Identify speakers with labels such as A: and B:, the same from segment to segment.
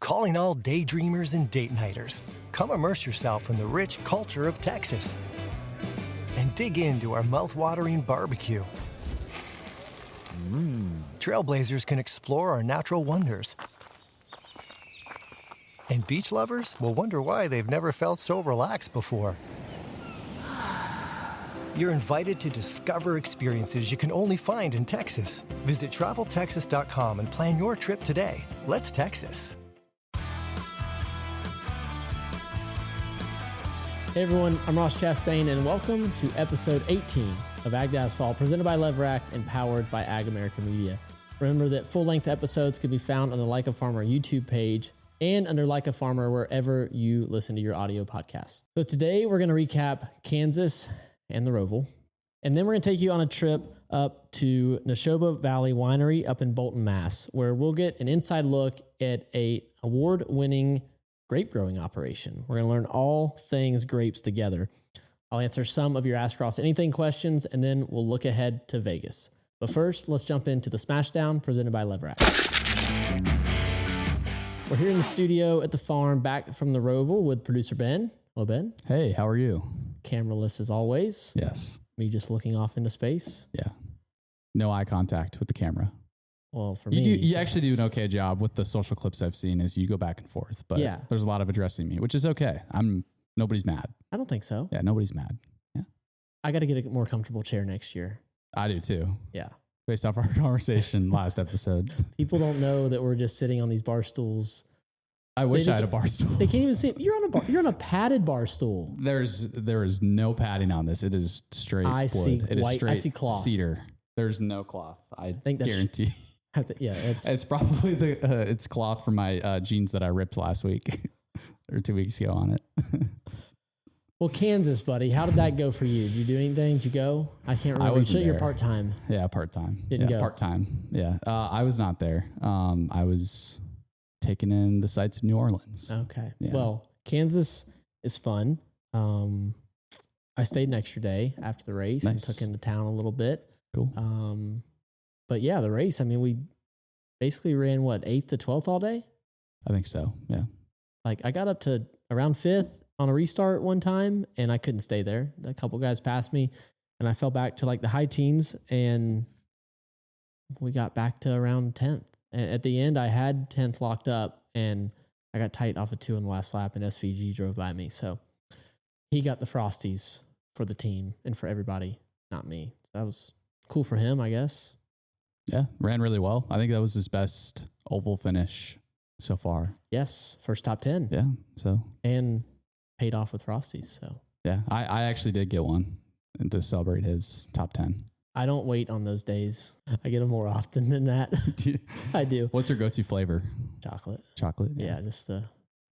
A: calling all daydreamers and date nighters. Come immerse yourself in the rich culture of Texas and dig into our mouth-watering barbecue. Trailblazers can explore our natural wonders. And beach lovers will wonder why they've never felt so relaxed before. You're invited to discover experiences you can only find in Texas. Visit TravelTexas.com and plan your trip today. Let's Texas.
B: Hey everyone, I'm Ross Chastain, and welcome to episode 18 of Ag to Asphalt, presented by LEVRACK and powered by Ag America Media. Remember that full-length episodes can be found on the Like a Farmer YouTube page and under Like a Farmer wherever you listen to your audio podcasts. So today we're going to recap Kansas and the ROVAL, and then we're going to take you on a trip up to Nashoba Valley Winery up in Bolton, Mass, where we'll get an inside look at a award-winning grape growing operation. We're going to learn all things grapes together. I'll answer some of your Ask Ross Anything questions, and then we'll look ahead to Vegas. But first, let's jump into the Smashdown presented by LEVRACK. We're here in the studio at the farm, back from the ROVAL with producer Ben. Hello, Ben.
C: Hey, how are you?
B: Cameraless as always.
C: Yes.
B: Me just looking off into space.
C: Yeah. No eye contact with the camera.
B: Well, for
C: you
B: me,
C: you actually do an okay job with the social clips I've seen. Is you go back and forth, but
B: yeah,
C: there's a lot of addressing me, which is okay. Nobody's mad.
B: I don't think so.
C: Yeah, nobody's mad. Yeah.
B: I got to get a more comfortable chair next year.
C: I do too.
B: Yeah.
C: Based off our conversation last episode.
B: People don't know that we're just sitting on these bar stools.
C: I wish I had a bar stool.
B: They can't even see it. You're on a padded bar stool.
C: There is no padding on this. It is straight wood. It is straight
B: I see cloth.
C: Cedar. There's no cloth. I think
B: that's
C: guarantee.
B: Yeah,
C: it's probably it's cloth from my jeans that I ripped last week or 2 weeks ago on it.
B: Well, Kansas, buddy, how did that go for you? Did you do anything? Did you go? I can't remember. You said you're part-time.
C: Yeah, part-time.
B: Didn't go.
C: Part-time. Yeah. I was not there. I was taking in the sights of New Orleans.
B: Okay.
C: Yeah.
B: Well, Kansas is fun. I stayed an extra day after the race and took into town a little bit.
C: Cool.
B: But yeah, the race, I mean, we basically ran 8th to 12th all day?
C: I think so. Yeah.
B: Like I got up to around 5th on a restart one time and I couldn't stay there. A couple guys passed me and I fell back to the high teens and we got back to around 10th. And at the end, I had 10th locked up and I got tight off of 2 in the last lap and SVG drove by me. So he got the Frosties for the team and for everybody, not me. So that was cool for him, I guess.
C: Yeah, ran really well. I think that was his best oval finish so far.
B: Yes, first top 10.
C: Yeah, so.
B: And paid off with Frosties, so.
C: Yeah, I actually did get one to celebrate his top 10.
B: I don't wait on those days. I get them more often than that. I do.
C: What's your go-to flavor?
B: Chocolate.
C: Chocolate?
B: Yeah, just the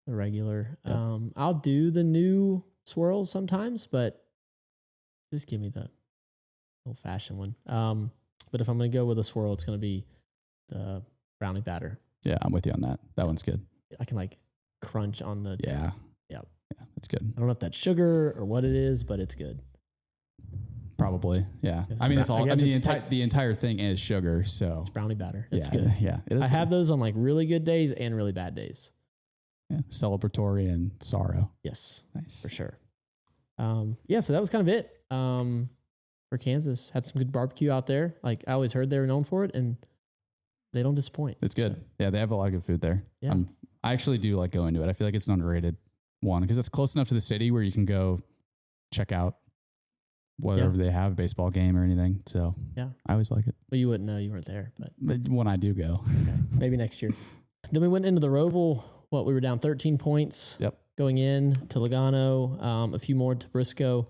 B: regular.
C: Yep.
B: I'll do the new swirls sometimes, but just give me the old-fashioned one. But if I'm going to go with a swirl, it's going to be the brownie batter.
C: Yeah, I'm with you on that. That one's good.
B: I can crunch on the...
C: Yeah.
B: Yep.
C: Yeah, that's good.
B: I don't know if that's sugar or what it is, but it's good.
C: Probably, yeah. I mean, it's all. I mean, the entire thing is sugar, so
B: it's brownie batter. It's
C: yeah,
B: good.
C: Yeah, it is.
B: I have those on really good days and really bad days.
C: Yeah, celebratory and sorrow.
B: Yes,
C: nice
B: for sure. Yeah, so that was kind of it. For Kansas, had some good barbecue out there. I always heard they were known for it, and they don't disappoint.
C: It's good. So. Yeah, they have a lot of good food there.
B: Yeah,
C: I actually do like going to it. I feel like it's an underrated one because it's close enough to the city where you can go check out whatever they have, baseball game or anything. So
B: yeah,
C: I always like it.
B: Well, you wouldn't know, you weren't there, but
C: when I do go,
B: okay. Maybe next year. Then we went into the ROVAL. We were down 13 points.
C: Yep.
B: Going in to Logano, a few more to Briscoe,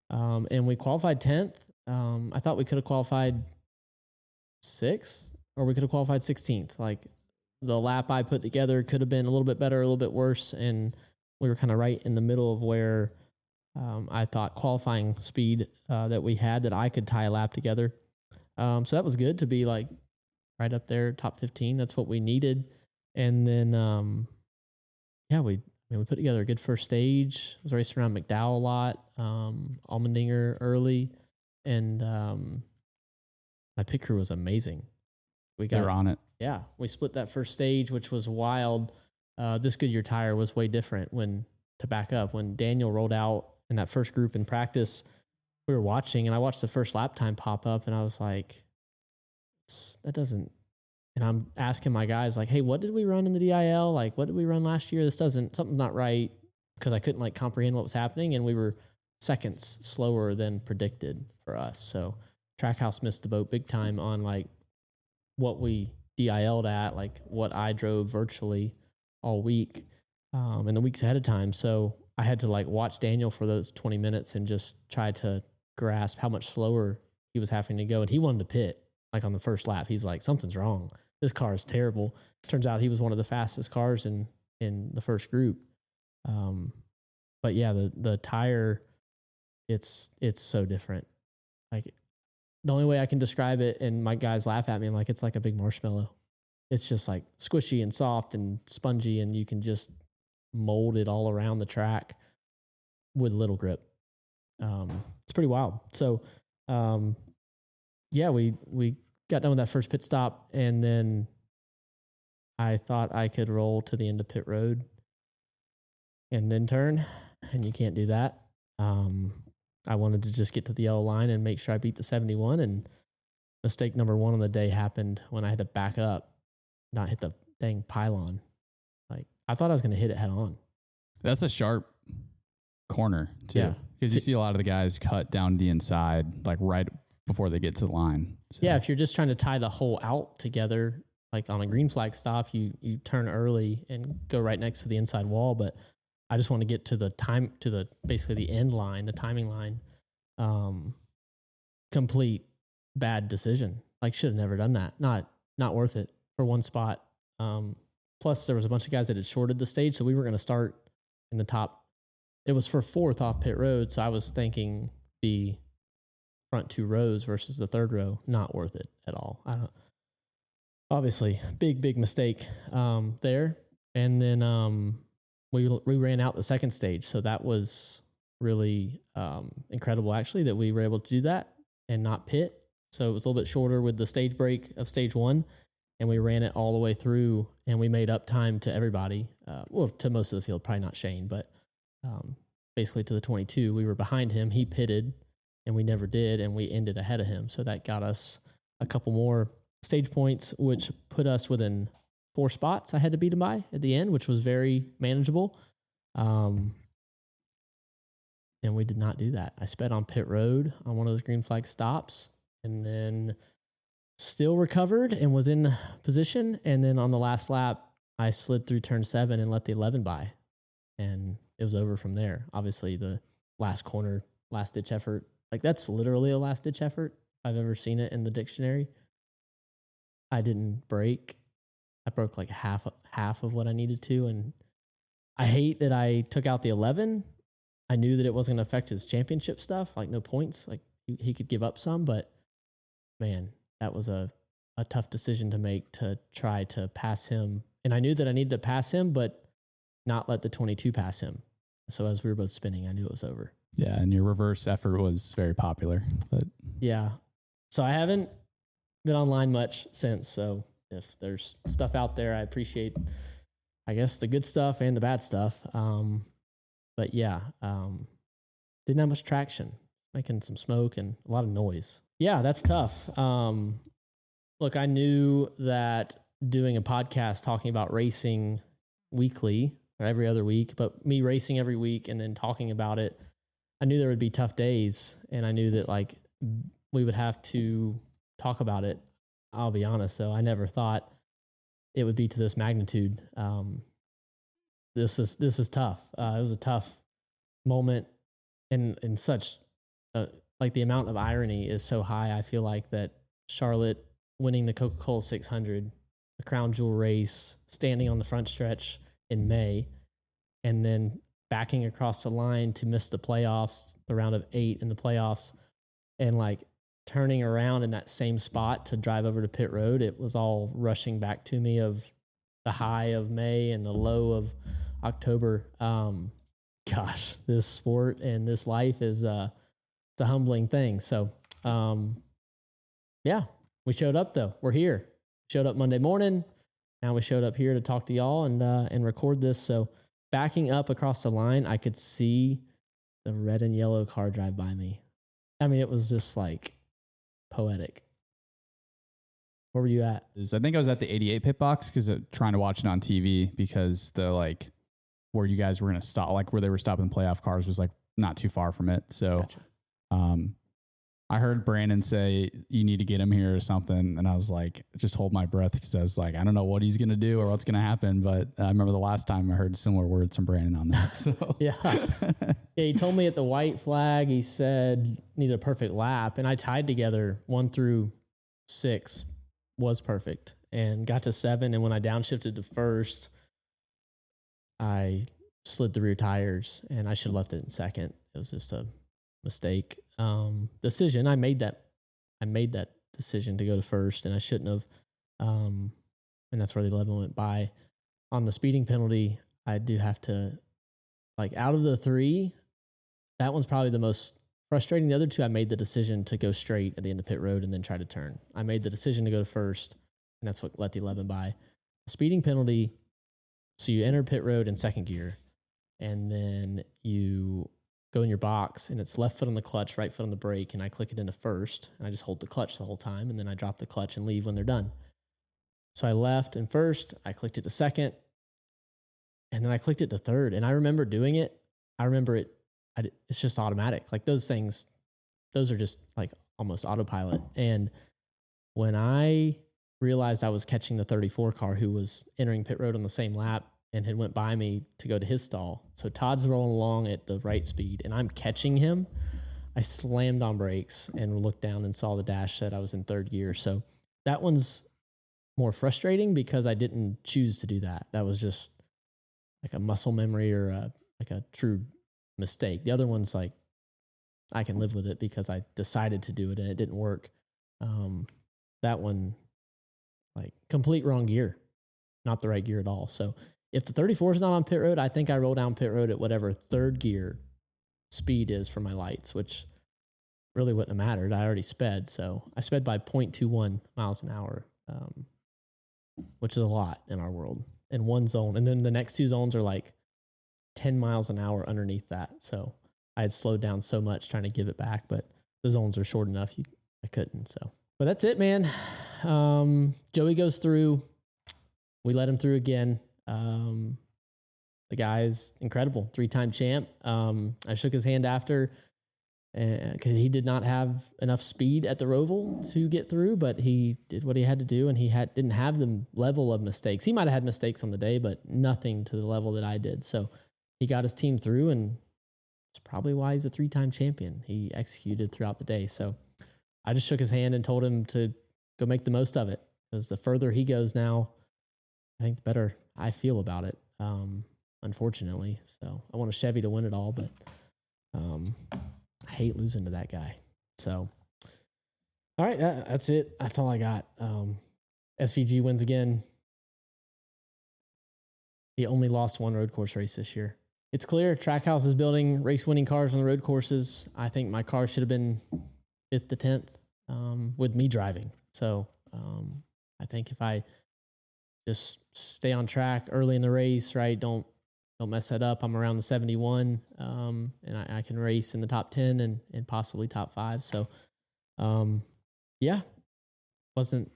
B: and we qualified 10th. I thought we could have qualified 6th, or we could have qualified 16th. The lap I put together could have been a little bit better, a little bit worse, and we were kind of right in the middle of where I thought qualifying speed that we had, that I could tie a lap together. So that was good to be right up there, top 15. That's what we needed. And then, we put together a good first stage. I was racing around McDowell a lot, Almendinger early, and my pit crew was amazing.
C: They were on it.
B: Yeah, we split that first stage, which was wild. this Goodyear tire was way different to back up. When Daniel rolled out in that first group in practice, we were watching, and I watched the first lap time pop up, and I was like, that doesn't, and I'm asking my guys, like, hey, what did we run in the DIL? Like, what did we run last year? Something's not right, because I couldn't like comprehend what was happening, and we were seconds slower than predicted for us. So Trackhouse missed the boat big time on like what we DIL'd at, like what I drove virtually all week, and the weeks ahead of time. So I had to like watch Daniel for those 20 minutes and just try to grasp how much slower he was having to go. And he wanted to pit like on the first lap. He's like, something's wrong. This car is terrible. Turns out he was one of the fastest cars in the first group. But yeah, the tire, it's so different. Like the only way I can describe it, and my guys laugh at me, I'm like, it's like a big marshmallow. It's just like squishy and soft and spongy, and you can just mold it all around the track with little grip. It's pretty wild. So, yeah, we got done with that first pit stop, and then I thought I could roll to the end of pit road and then turn, and you can't do that. I wanted to just get to the yellow line and make sure I beat the 71, and mistake number one on the day happened when I had to back up, not hit the dang pylon. Like, I thought I was going to hit it head on.
C: That's a sharp corner too.
B: Yeah.
C: Because you see a lot of the guys cut down the inside, like right before they get to the line. So.
B: Yeah. If you're just trying to tie the whole out together, like on a green flag stop, you turn early and go right next to the inside wall. But I just want to get to the basically the end line, the timing line. Complete bad decision. Like, should have never done that. Not worth it for one spot. Plus there was a bunch of guys that had shorted the stage, so we were going to start in the top. It was for fourth off pit road, so I was thinking the front two rows versus the third row. Not worth it at all. Obviously, big mistake there. And then we ran out the second stage, so that was really incredible, actually, that we were able to do that and not pit. So it was a little bit shorter with the stage break of stage one, and we ran it all the way through, and we made up time to everybody. Well, to most of the field, probably not Shane, but basically to the 22. We were behind him. He pitted, and we never did, and we ended ahead of him. So that got us a couple more stage points, which put us within 4 spots I had to beat him by at the end, which was very manageable. And we did not do that. I sped on pit road on one of those green flag stops, and then still recovered and was in position. And then on the last lap, I slid through turn 7 and let the 11 by, and it was over from there. Obviously, the last corner, last ditch effort, like that's literally a last ditch effort. I've ever seen it in the dictionary. I didn't break. I broke like half of what I needed to, and I hate that I took out the 11. I knew that it wasn't going to affect his championship stuff, like no points. Like he could give up some, but man, that was a tough decision to make, to try to pass him. And I knew that I needed to pass him, but not let the 22 pass him. So as we were both spinning, I knew it was over.
C: Yeah, and your reverse effort was very popular. But
B: yeah, so I haven't been online much since. So if there's stuff out there, I appreciate, I guess, the good stuff and the bad stuff. But yeah, didn't have much traction, making some smoke and a lot of noise. Yeah, that's tough. Look, I knew that doing a podcast talking about racing weekly or every other week, but me racing every week and then talking about it, I knew there would be tough days, and I knew that like we would have to talk about it. I'll be honest. So I never thought it would be to this magnitude. This is tough. It was a tough moment, and such like the amount of irony is so high. I feel like that Charlotte winning the Coca-Cola 600, the crown jewel race, standing on the front stretch in May, and then backing across the line to miss the playoffs, the round of 8 in the playoffs, and like turning around in that same spot to drive over to pit road. It was all rushing back to me of the high of May and the low of October. Gosh, this sport and this life is it's a humbling thing. So yeah, we showed up though. We're here. Showed up Monday morning, now we showed up here to talk to y'all and record this. So backing up across the line, I could see the red and yellow car drive by me. I mean, it was just like poetic. Where were you at?
C: I think I was at the 88 pit box because trying to watch it on TV because the like where you guys were going to stop, like where they were stopping the playoff cars was like not too far from it. So,
B: Gotcha.
C: I heard Brandon say you need to get him here or something. And I was like, just hold my breath because I was like, I don't know what he's going to do or what's going to happen. But I remember the last time I heard similar words from Brandon on that. So
B: Yeah. He told me at the white flag, he said needed a perfect lap. And I tied together 1 through 6 was perfect and got to 7. And when I downshifted to first, I slid the rear tires and I should have left it in second. It was just a mistake. Decision. I made that decision to go to first and I shouldn't have. And that's where the 11 went by. On the speeding penalty, I do have to, like, out of the 3, that one's probably the most frustrating. The other 2, I made the decision to go straight at the end of pit road and then try to turn. I made the decision to go to first, and that's what let the 11 by. The speeding penalty, so you enter pit road in second gear, and then you go in your box, and it's left foot on the clutch, right foot on the brake, and I click it into first, and I just hold the clutch the whole time, and then I drop the clutch and leave when they're done. So I left in first, I clicked it to second, and then I clicked it to third, and I remember doing it. I remember it. It's just automatic. Like those things, those are just like almost autopilot. And when I realized I was catching the 34 car who was entering pit road on the same lap and had went by me to go to his stall. So Todd's rolling along at the right speed and I'm catching him. I slammed on brakes and looked down and saw the dash said I was in third gear. So that one's more frustrating because I didn't choose to do that. That was just like a muscle memory or like a true mistake. The other one's like, I can live with it because I decided to do it and it didn't work. That one, like complete wrong gear, not the right gear at all. So if the 34 is not on pit road, I think I roll down pit road at whatever third gear speed is for my lights, which really wouldn't have mattered. I already sped. So I sped by 0.21 miles an hour, which is a lot in our world in one zone. And then the next 2 zones are like 10 miles an hour underneath that. So I had slowed down so much trying to give it back, but the zones are short enough. I couldn't. So, but that's it, man. Joey goes through, we let him through again. The guy's incredible, 3-time champ. I shook his hand after, cause he did not have enough speed at the Roval to get through, but he did what he had to do. And he didn't have the level of mistakes. He might've had mistakes on the day, but nothing to the level that I did. So he got his team through, and it's probably why he's a 3-time champion. He executed throughout the day. So I just shook his hand and told him to go make the most of it, because the further he goes now, I think the better I feel about it, unfortunately. So I want a Chevy to win it all, but I hate losing to that guy. So, all right, that's it. That's all I got. SVG wins again. He only lost 1 road course race this year. It's clear Trackhouse is building race-winning cars on the road courses. I think my car should have been 5th to 10th with me driving. So I think if I just stay on track early in the race, right, don't mess that up. I'm around the 71, and I can race in the top 10 and possibly top 5. So, yeah, wasn't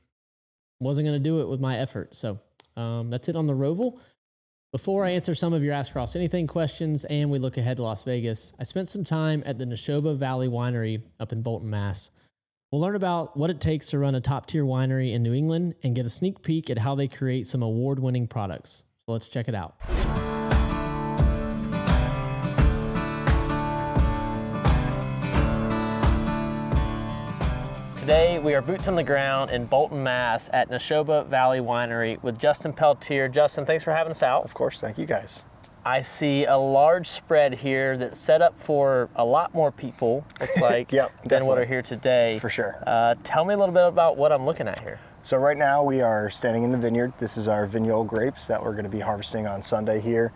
B: going to do it with my effort. So that's it on the Roval. Before I answer some of your Ask Ross Anything questions and we look ahead to Las Vegas, I spent some time at the Nashoba Valley Winery up in Bolton, Mass. We'll learn about what it takes to run a top-tier winery in New England and get a sneak peek at how they create some award-winning products. So let's check it out. Today, we are boots on the ground in Bolton, Mass at Nashoba Valley Winery with Justin Peltier. Justin, thanks for having us out.
D: Of course, thank you guys.
B: I see a large spread here that's set up for a lot more people, looks like, than what are here today.
D: For sure.
B: Tell me a little bit about what I'm looking at here.
D: So right now we are standing in the vineyard. This is our Vineyard grapes that we're going to be harvesting on Sunday here.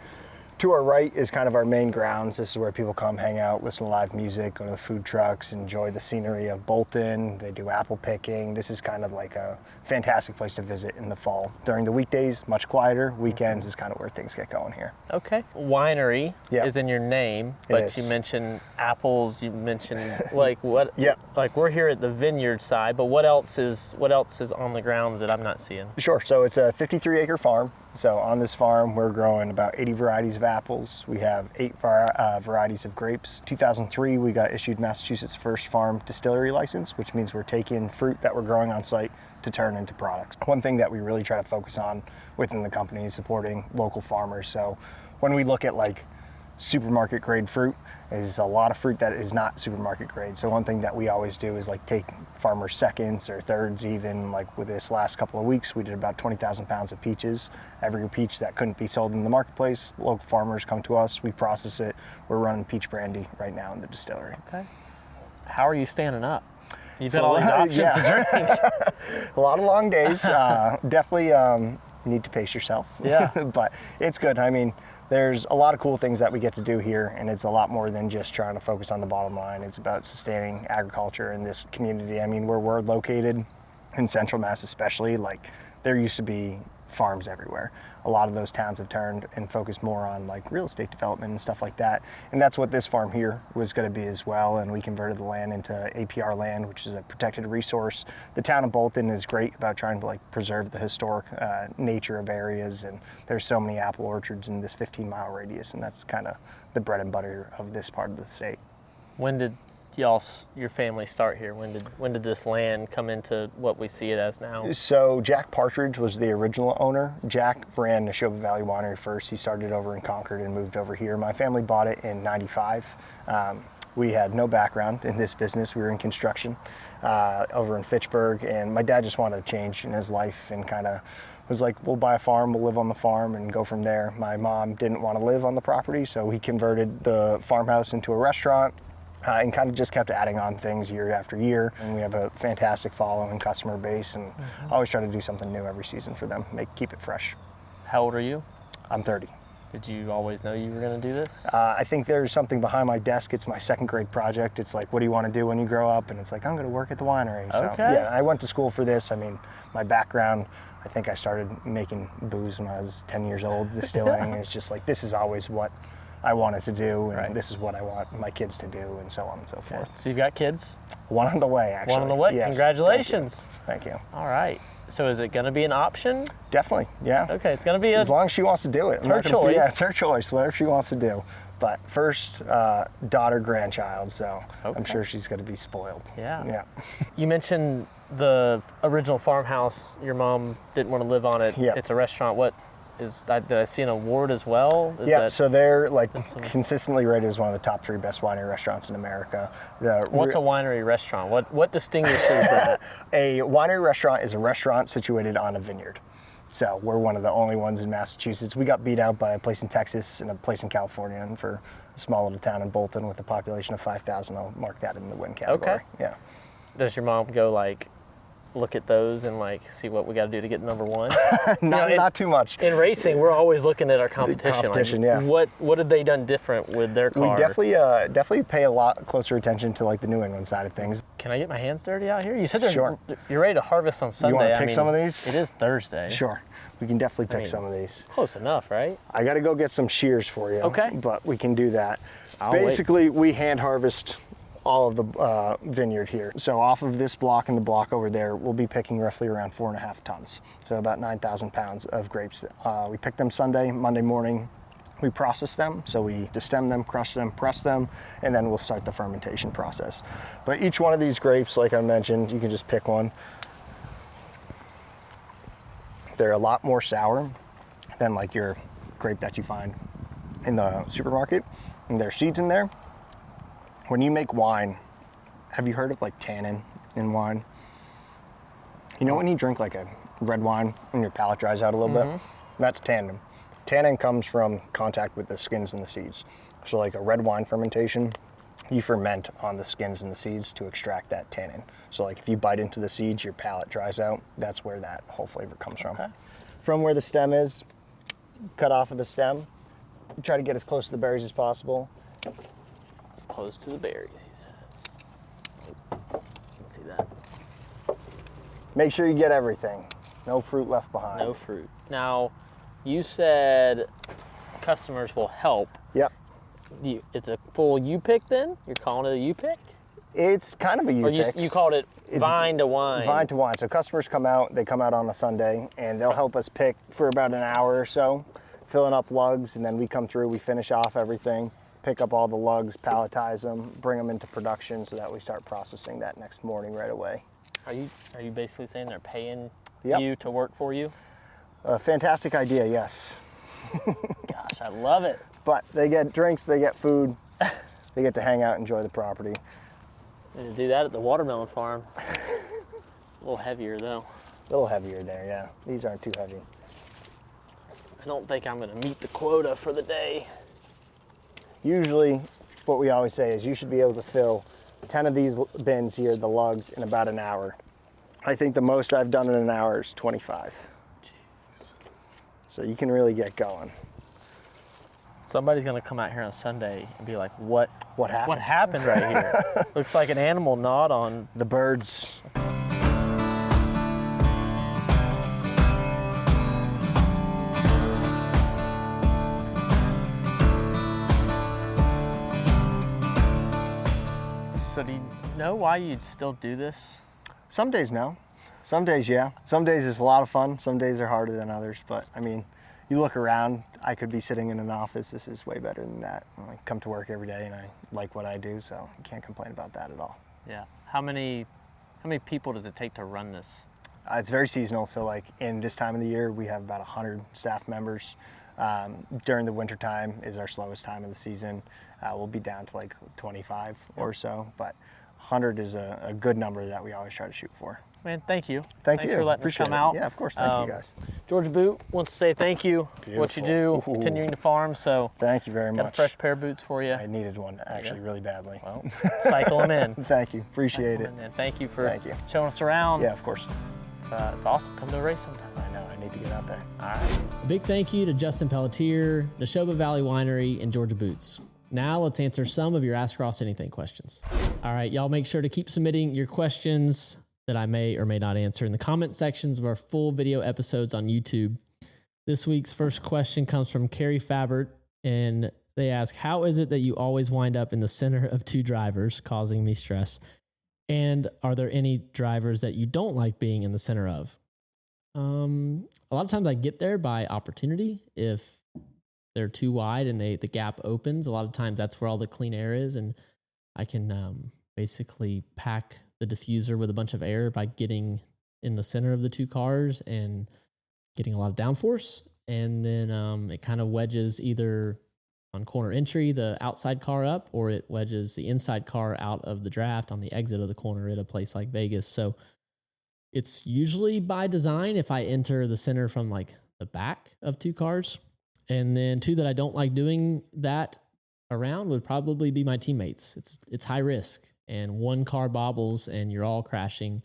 D: To our right is kind of our main grounds. This is where people come hang out, listen to live music, go to the food trucks, enjoy the scenery of Bolton. They do apple picking. This is kind of like a fantastic place to visit in the fall. During the weekdays, much quieter. Weekends is kind of where things get going here.
B: Okay. Winery is in your name, but you mentioned apples, you mentioned like what? Like we're here at the Vineyard side, but what else is on the grounds that I'm not seeing?
D: Sure. So it's a 53-acre farm. So on this farm, we're growing about 80 varieties of apples. We have 8 varieties of grapes. 2003, we got issued Massachusetts' first farm distillery license, which means we're taking fruit that we're growing on site to turn into products. One thing that we really try to focus on within the company is supporting local farmers. So when we look at like supermarket grade fruit, is a lot of fruit that is not supermarket grade. So one thing that we always do is like take farmers seconds or thirds even. Like with this last couple of weeks, we did about 20,000 pounds of peaches. Every peach that couldn't be sold in the marketplace, local farmers come to us, we process it. We're running peach brandy right now in the distillery.
B: Okay. How are you standing up? You've got all these options to drink.
D: A lot of long days. Definitely need to pace yourself.
B: Yeah.
D: But it's good. I mean, there's a lot of cool things that we get to do here, and it's a lot more than just trying to focus on the bottom line. It's about sustaining agriculture in this community. I mean, where we're located in Central Mass especially, like there used to be farms everywhere. A lot of those towns have turned and focused more on like real estate development and stuff like that. And that's what this farm here was going to be as well. And we converted the land into APR land, which is a protected resource. The town of Bolton is great about trying to like preserve the historic nature of areas. And there's so many apple orchards in this 15-mile radius. And that's kind of the bread and butter of this part of the state.
B: When did your family start here? When did this land come into what we see it as now?
D: So Jack Partridge was the original owner. Jack ran Nashoba Valley Winery first. He started over in Concord and moved over here. My family bought it in '95. We had no background in this business. We were in construction over in Fitchburg, and my dad just wanted a change in his life and kind of was like, we'll buy a farm, we'll live on the farm and go from there. My mom didn't want to live on the property, so he converted the farmhouse into a restaurant. And kind of just kept adding on things year after year. And we have a fantastic following customer base, and always try to do something new every season for them, keep it fresh.
B: How old are you?
D: I'm 30.
B: Did you always know you were going to do this?
D: I think there's something behind my desk. It's my 2nd grade project. It's like, what do you want to do when you grow up? And it's like, I'm going to work at the winery. So yeah, I went to school for this. I mean, my background, I think I started making booze when I was 10 years old, distilling. It's just like, this is always what I wanted to do, and this is what I want my kids to do, and so on and so forth.
B: So you've got kids?
D: One on the way, actually.
B: One on the way.
D: Yes.
B: Congratulations.
D: Thank you.
B: All right. So is it going to be an option?
D: Definitely, yeah.
B: Okay, it's going to be
D: as long as she wants to do it.
B: It's her choice.
D: Yeah, it's her choice, whatever she wants to do. But first, daughter, grandchild, so I'm sure she's going to be spoiled.
B: Yeah.
D: Yeah.
B: You mentioned the original farmhouse. Your mom didn't want to live on it.
D: Yeah.
B: It's a restaurant. What is that? Did I see an award as well?
D: So they're like consistently rated as one of the top 3 best winery restaurants in America.
B: What's a winery restaurant? What distinguishes that?
D: A winery restaurant is a restaurant situated on a vineyard. So we're one of the only ones in Massachusetts. We got beat out by a place in Texas and a place in California, and for a small little town in Bolton with a population of 5,000, I'll mark that in the win category.
B: Okay.
D: Yeah.
B: Does your mom go like look at those and like see what we got to do to get number 1?
D: Not too much.
B: In racing, we're always looking at our competition.
D: Yeah.
B: What have they done different with their car?
D: We definitely pay a lot closer attention to like the New England side of things.
B: Can I get my hands dirty out here? You said
D: Sure.
B: You're ready to harvest on Sunday.
D: You want to pick some of these?
B: It is Thursday.
D: Sure. We can definitely pick some of these.
B: Close enough, right?
D: I got to go get some shears for you.
B: Okay.
D: But we can do that.
B: I'll
D: Basically, we hand harvest all of the vineyard here. So off of this block and the block over there, we'll be picking roughly around 4.5 tons. So about 9,000 pounds of grapes. We pick them Sunday, Monday morning. We process them, so we destem them, crush them, press them, and then we'll start the fermentation process. But each one of these grapes, like I mentioned, you can just pick one. They're a lot more sour than like your grape that you find in the supermarket. And there's seeds in there. When you make wine, have you heard of like tannin in wine? You know when you drink like a red wine and your palate dries out a little bit? That's tannin. Tannin comes from contact with the skins and the seeds. So like a red wine fermentation, you ferment on the skins and the seeds to extract that tannin. So like if you bite into the seeds, your palate dries out. That's where that whole flavor comes from.
B: Okay.
D: From where the stem is, cut off of the stem, try to get as close to the berries as possible.
B: As close to the berries, he says. You can see that.
D: Make sure you get everything. No fruit left behind.
B: No fruit. Now, you said customers will help.
D: Yep.
B: It's a full U-pick then? You're calling it a U-pick?
D: It's kind of a U-pick.
B: Or you called it vine to wine.
D: Vine to wine. So customers come out, they come out on a Sunday, and they'll help us pick for about an hour or so, filling up lugs, and then we come through, we finish off everything, pick up all the lugs, palletize them, bring them into production so that we start processing that next morning right away.
B: Are you basically saying they're paying
D: Yep.
B: you to work for you?
D: A fantastic idea, yes.
B: Gosh, I love it.
D: But they get drinks, they get food, they get to hang out, enjoy the property.
B: Need to do that at the watermelon farm. A little heavier though.
D: A little heavier there, yeah. These aren't too heavy.
B: I don't think I'm gonna meet the quota for the day.
D: Usually, what we always say is you should be able to fill 10 of these bins here, the lugs, in about an hour. I think the most I've done in an hour is 25. Jeez. So you can really get going.
B: Somebody's gonna come out here on Sunday and be like, what
D: happened?
B: What happened right here? Looks like an animal gnawed on
D: The birds.
B: So do you know why you still do this?
D: Some days no. Some days, yeah. Some days it's a lot of fun. Some days are harder than others. But I mean, you look around, I could be sitting in an office. This is way better than that. I come to work every day and I like what I do, so I can't complain about that at all.
B: Yeah. How many people does it take to run this?
D: It's very seasonal. So like in this time of the year, we have about 100 staff members. During the winter time is our slowest time of the season. We'll be down to like 25 or so, but 100 is a good number that we always try to shoot for.
B: Man, thank you.
D: Thanks
B: for letting us come out.
D: Yeah, of course. Thank you guys.
B: George Boot wants to say thank you for what you do,
D: Beautiful.
B: continuing to farm. So
D: Thank you very
B: got
D: much.
B: a fresh pair of boots for you.
D: I needed one actually really badly.
B: Well, cycle them in.
D: Thank you. Appreciate it.
B: And thank you for
D: Thank you.
B: showing us around.
D: Yeah, of course.
B: It's awesome. Come to a race sometime.
D: I know. I need to get out there.
B: All right.
E: A big thank you to Justin Pelletier, Nashoba Valley Winery, and Georgia Boots. Now let's answer some of your Ask Ross Anything questions. All right, y'all make sure to keep submitting your questions that I may or may not answer in the comment sections of our full video episodes on YouTube. This week's first question comes from Carrie Fabert, and they ask, how is it that you always wind up in the center of two drivers, causing me stress? And are there any drivers that you don't like being in the center of? A lot of times I get there by opportunity. If they're too wide and the gap opens, a lot of times that's where all the clean air is, and I can basically pack the diffuser with a bunch of air by getting in the center of the two cars and getting a lot of downforce, and then it kind of wedges either on corner entry the outside car up, or it wedges the inside car out of the draft on the exit of the corner at a place like Vegas. So it's usually by design if I enter the center from like the back of two cars. And then two that I don't like doing that around would probably be my teammates. It's high risk, and one car bobbles and you're all crashing.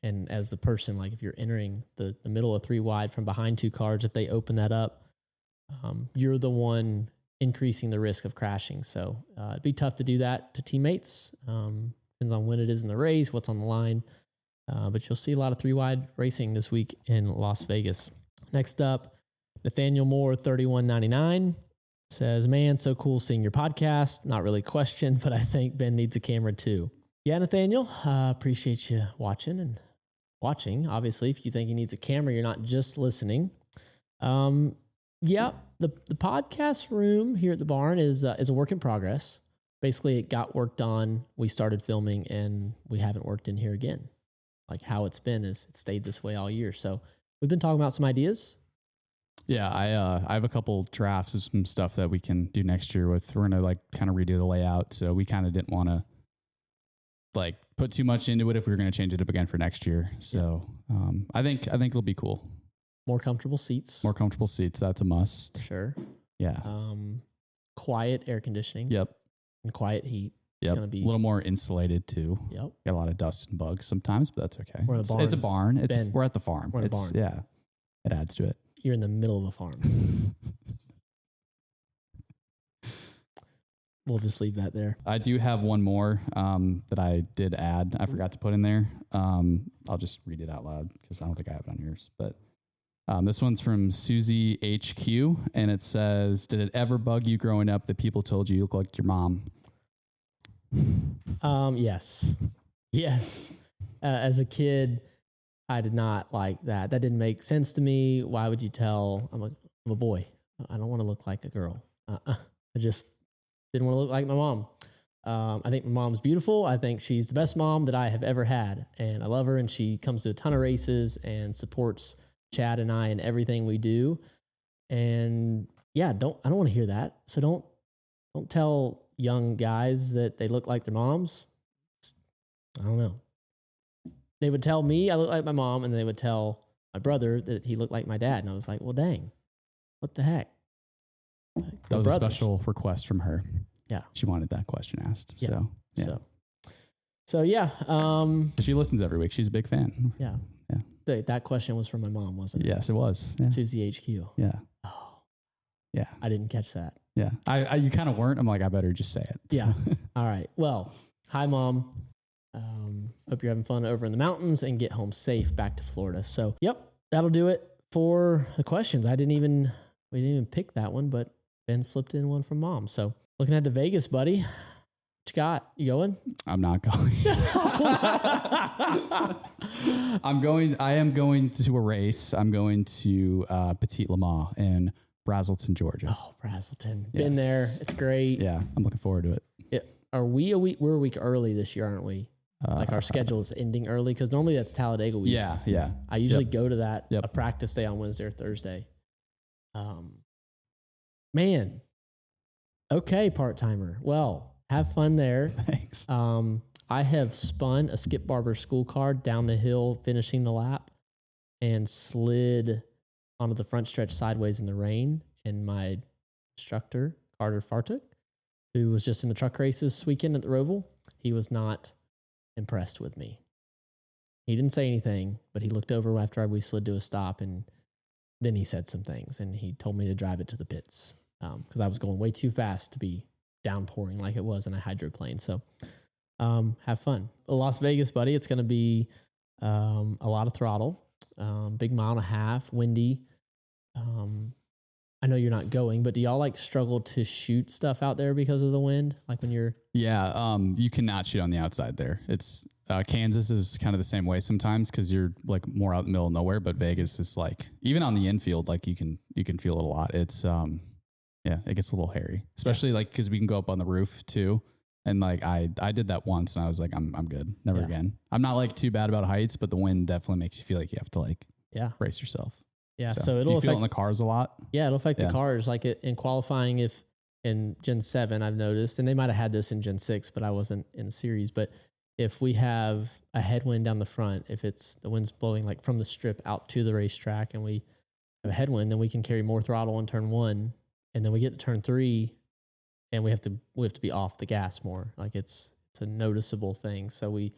E: And as the person, like if you're entering the middle of three wide from behind two cars, if they open that up, you're the one increasing the risk of crashing. So it'd be tough to do that to teammates. Depends on when it is in the race, what's on the line. But you'll see a lot of three wide racing this week in Las Vegas. Next up, Nathaniel Moore, 3199, says, man, so cool seeing your podcast. Not really a question, but I think Ben needs a camera too. Yeah, Nathaniel, appreciate you watching. Obviously, if you think he needs a camera, you're not just listening. Yeah, the podcast room here at the barn is a work in progress. Basically, it got worked on. We started filming, and we haven't worked in here again. Like how it's been is it stayed this way all year. So we've been talking about some ideas.
C: Yeah, I have a couple drafts of some stuff that we can do next year with. We're gonna like kind of redo the layout, so we kind of didn't want to like put too much into it if we were going to change it up again for next year. So I think it'll be cool.
E: More comfortable seats.
C: That's a must.
E: Sure.
C: Yeah.
E: Quiet air conditioning.
C: Yep.
E: And quiet heat.
C: Yep.
E: It's gonna be
C: a little more insulated too.
E: Yep.
C: Got a lot of dust and bugs sometimes, but that's okay.
E: We're in a barn.
C: It's a barn. We're at the farm.
E: We're in a barn.
C: Yeah. It adds to it.
E: You're in the middle of a farm.
B: we'll just leave that there.
C: I do have one more that I did add. I forgot to put in there. I'll just read it out loud because I don't think I have it on yours. But this one's from Susie HQ, and it says, "Did it ever bug you growing up that people told you look like your mom?"
B: Yes. As a kid, I did not like that. That didn't make sense to me. Why would you tell? I'm a boy. I don't want to look like a girl. I just didn't want to look like my mom. I think my mom's beautiful. I think she's the best mom that I have ever had, and I love her. And she comes to a ton of races and supports Chad and I in everything we do. And yeah, I don't want to hear that. So don't tell young guys that they look like their moms. I don't know. They would tell me I look like my mom, and they would tell my brother that he looked like my dad. And I was like, well, dang, what the heck?
C: That was a special request from her.
B: Yeah.
C: She wanted that question asked.
B: Yeah.
C: So
B: yeah.
C: She listens every week. She's a big fan.
B: Yeah. That question was from my mom, wasn't it?
C: Yes, it was. Yeah.
B: Susie HQ.
C: Yeah.
B: Oh.
C: Yeah.
B: I didn't catch that.
C: Yeah. You kind of weren't. I'm like, I better just say it.
B: Yeah. All right. Well, hi, Mom. Hope you're having fun over in the mountains and get home safe back to Florida. So, yep, that'll do it for the questions. We didn't even pick that one, but Ben slipped in one from Mom. So, looking at the Vegas, buddy. What you got? You going?
C: I'm not going. I am going to a race. I'm going to Petit Le Mans in Brazelton, Georgia.
B: Oh, Brazelton. Yes. Been there. It's great.
C: Yeah, I'm looking forward to it.
B: We're a week early this year, aren't we? Like our schedule is ending early because normally that's Talladega week.
C: Yeah.
B: I usually go to that a practice day on Wednesday or Thursday. Man. Okay, part-timer. Well, have fun there.
C: Thanks.
B: I have spun a Skip Barber school car down the hill, finishing the lap, and slid onto the front stretch sideways in the rain. And my instructor, Carter Fartuk, who was just in the truck races this weekend at the Roval, he was not impressed with me. He didn't say anything, but he looked over after we slid to a stop, and then he said some things, and he told me to drive it to the pits because I was going way too fast to be downpouring like it was in a hydroplane. So have fun. Las Vegas, buddy, it's going to be a lot of throttle, big mile and a half, windy. I know you're not going, but do y'all like struggle to shoot stuff out there because of the wind? Like when you're...
C: Yeah, you cannot shoot on the outside there. It's Kansas is kind of the same way sometimes because you're like more out in the middle of nowhere, but Vegas is like, even on the infield, like you can feel it a lot. It's, it gets a little hairy, especially like, cause we can go up on the roof too. And like, I did that once and I was like, I'm good. Never again. I'm not like too bad about heights, but the wind definitely makes you feel like you have to like brace yourself.
B: Yeah, so it'll
C: do you
B: affect
C: feel it in the cars a lot.
B: Yeah, it'll affect the cars. Like in qualifying, if in Gen 7, I've noticed, and they might have had this in Gen 6, but I wasn't in the series. But if we have a headwind down the front, if it's the wind's blowing like from the strip out to the racetrack, and we have a headwind, then we can carry more throttle in turn 1, and then we get to turn 3, and we have to be off the gas more. Like it's a noticeable thing. So we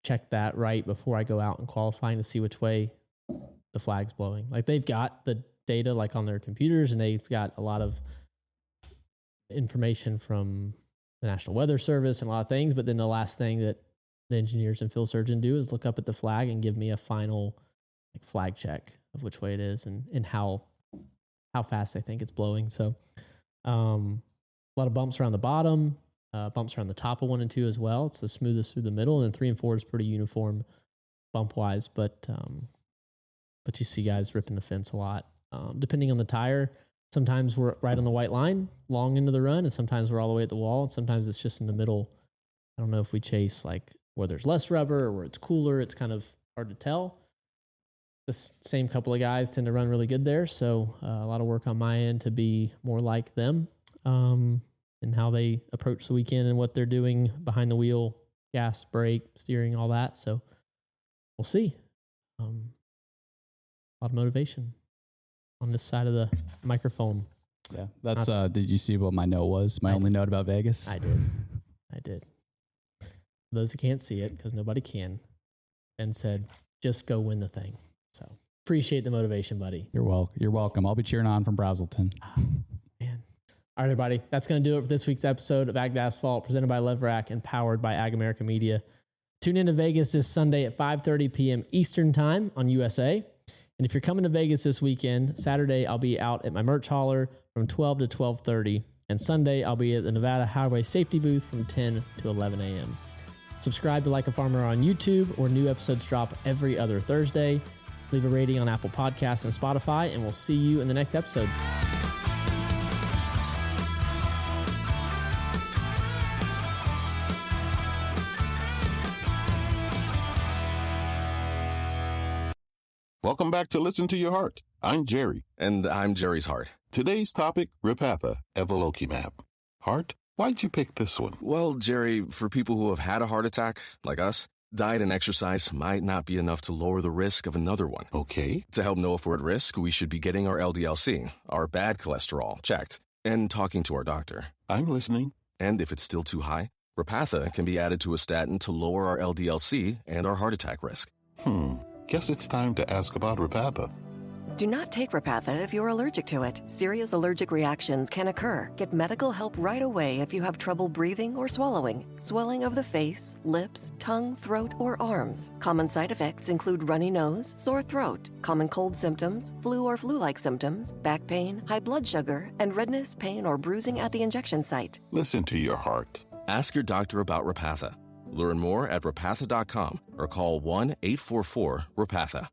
B: check that right before I go out in qualifying to see which way the flag's blowing. Like they've got the data like on their computers, and they've got a lot of information from the National Weather Service and a lot of things. But then the last thing that the engineers and field surgeon do is look up at the flag and give me a final like flag check of which way it is and how fast they think it's blowing. So a lot of bumps around the bottom, bumps around the top of 1 and 2 as well. It's the smoothest through the middle, and then 3 and 4 is pretty uniform bump wise, but you see guys ripping the fence a lot. Depending on the tire, sometimes we're right on the white line, long into the run, and sometimes we're all the way at the wall, and sometimes it's just in the middle. I don't know if we chase like where there's less rubber or where it's cooler. It's kind of hard to tell. The same couple of guys tend to run really good there, so a lot of work on my end to be more like them and how they approach the weekend and what they're doing behind the wheel, gas, brake, steering, all that. So we'll see. A lot of motivation on this side of the microphone.
C: Yeah, that's. Did you see what my note was? My only note about Vegas.
B: I did. For those who can't see it, because nobody can, Ben said, "Just go win the thing." So appreciate the motivation, buddy.
C: You're welcome. I'll be cheering on from Brazelton.
B: Man,
E: All right, everybody. That's going to do it for this week's episode of Ag to Asphalt, presented by LEVRACK and powered by Ag America Media. Tune in to Vegas this Sunday at 5:30 p.m. Eastern Time on USA. And if you're coming to Vegas this weekend, Saturday I'll be out at my merch hauler from 12 to 12:30. And Sunday I'll be at the Nevada Highway Safety booth from 10 to 11 a.m. Subscribe to Like a Farmer on YouTube, where new episodes drop every other Thursday. Leave a rating on Apple Podcasts and Spotify, and we'll see you in the next episode.
F: Welcome back to Listen to Your Heart. I'm Jerry.
G: And I'm Jerry's heart.
F: Today's topic, Repatha, Evolocumab. Heart, why'd you pick this one?
G: Well, Jerry, for people who have had a heart attack, like us, diet and exercise might not be enough to lower the risk of another one.
F: Okay.
G: To help know if we're at risk, we should be getting our LDL-C, our bad cholesterol, checked, and talking to our doctor.
F: I'm listening.
G: And if it's still too high, Repatha can be added to a statin to lower our LDL-C and our heart attack risk.
F: Guess it's time to ask about Repatha.
H: Do not take Repatha if you're allergic to it. Serious allergic reactions can occur. Get medical help right away if you have trouble breathing or swallowing, swelling of the face, lips, tongue, throat, or arms. Common side effects include runny nose, sore throat, common cold symptoms, flu or flu-like symptoms, back pain, high blood sugar, and redness, pain, or bruising at the injection site.
F: Listen to your heart.
G: Ask your doctor about Repatha. Learn more at repatha.com or call 1-844-REPATHA.